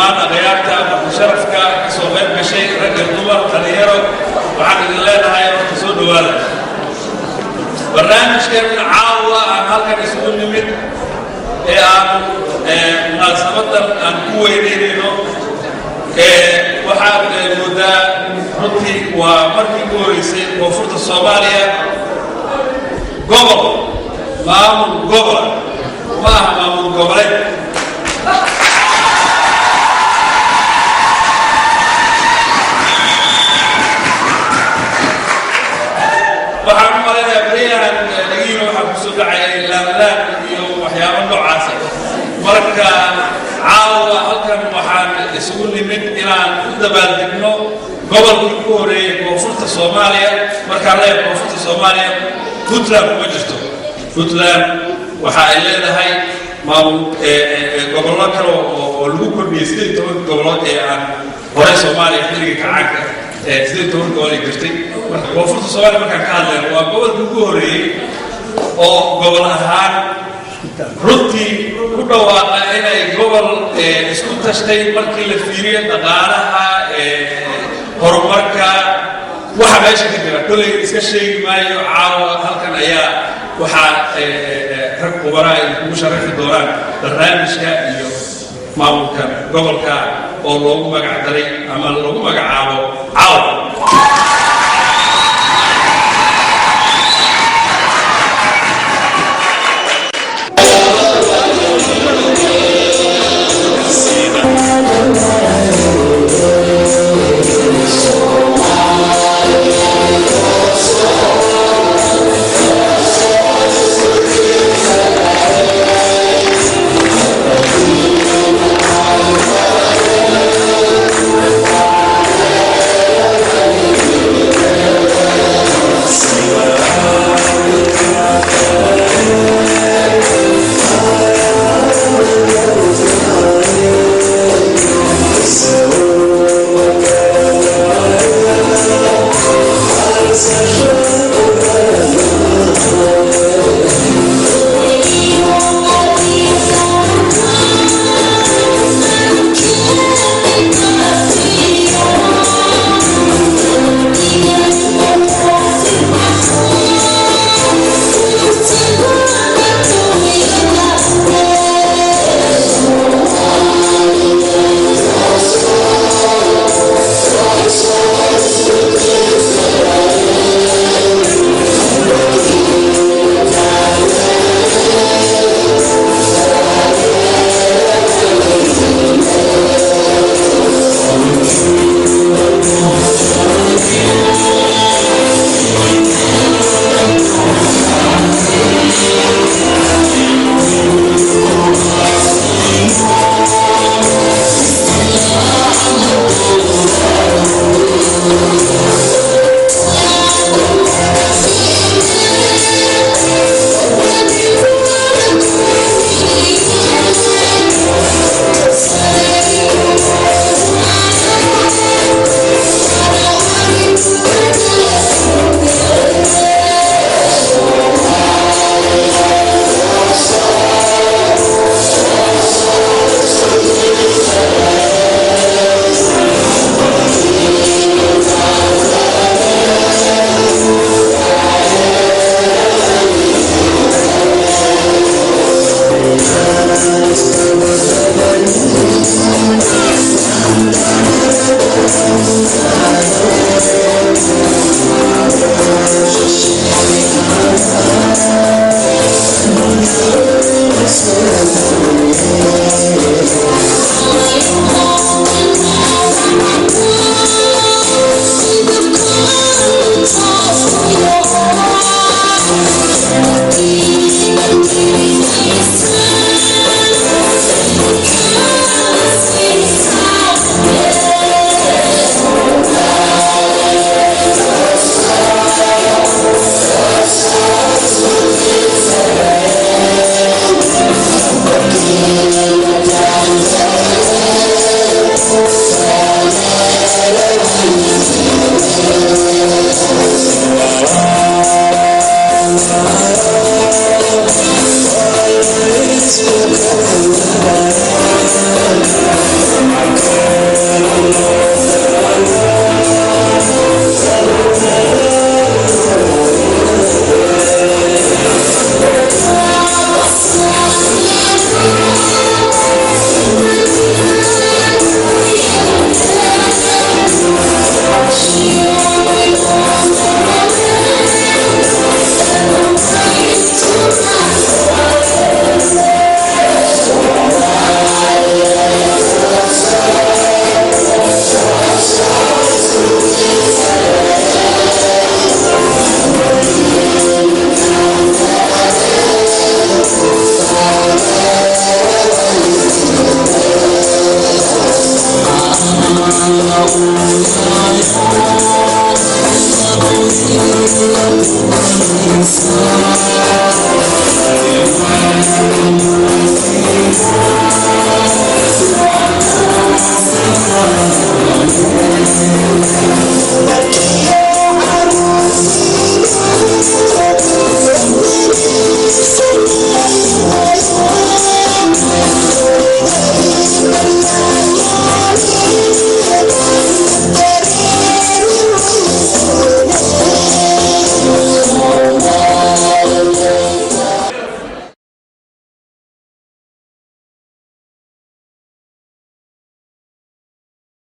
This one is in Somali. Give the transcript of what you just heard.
dhammaan adeegaarta sharafka ka soo qayb gashay rag iyo dumar dhalinyaro waxaan idin leenahay horta soo dhawaada barnaamijkan caawa aan halkan isugu nimid ee aan munaasabadan aan ku weyneynayno waxaad moodaa runtii waa markii ugu horeysay koonfurta Soomaaliya gobol maamul gobol ma aha maamul goboleed waxaan u maleynayaa beriyahan dhagiino waxaa kusoo dhacay laanlaan iyo waxyaabo noocaas marka caawa halkan waxaan isugu nimid inaan u dabaaldegno gobolkii ugu horeeyay koonfurta Soomaaliya markaan leeyahay koonfurta Soomaaliya Puntland kuma jirto Puntland waxa ay leedahay maamul gobollo kale oo lagu kordhiyay 18 gobolood ee aan hore Soomaaliya xilliga kacaanka 18 gobol ay jirtay marka koonfurta Soomaaliya markaan ka hadlayno waa gobolkii ugu horeeyay oo gobol ahaan runtii ku dhawaaqay inay gobol isku tashtay markii la fiiriyo dhaqaalaha horumarka waxa meesha ka jira kulay iska sheegi maayo caawa halkan ayaa waxaa rag khubara ay ugu sharaxi doonaan barnaamijka iyo maamulka gobolka oo loogu magac daray ama loogu magacaabo caawa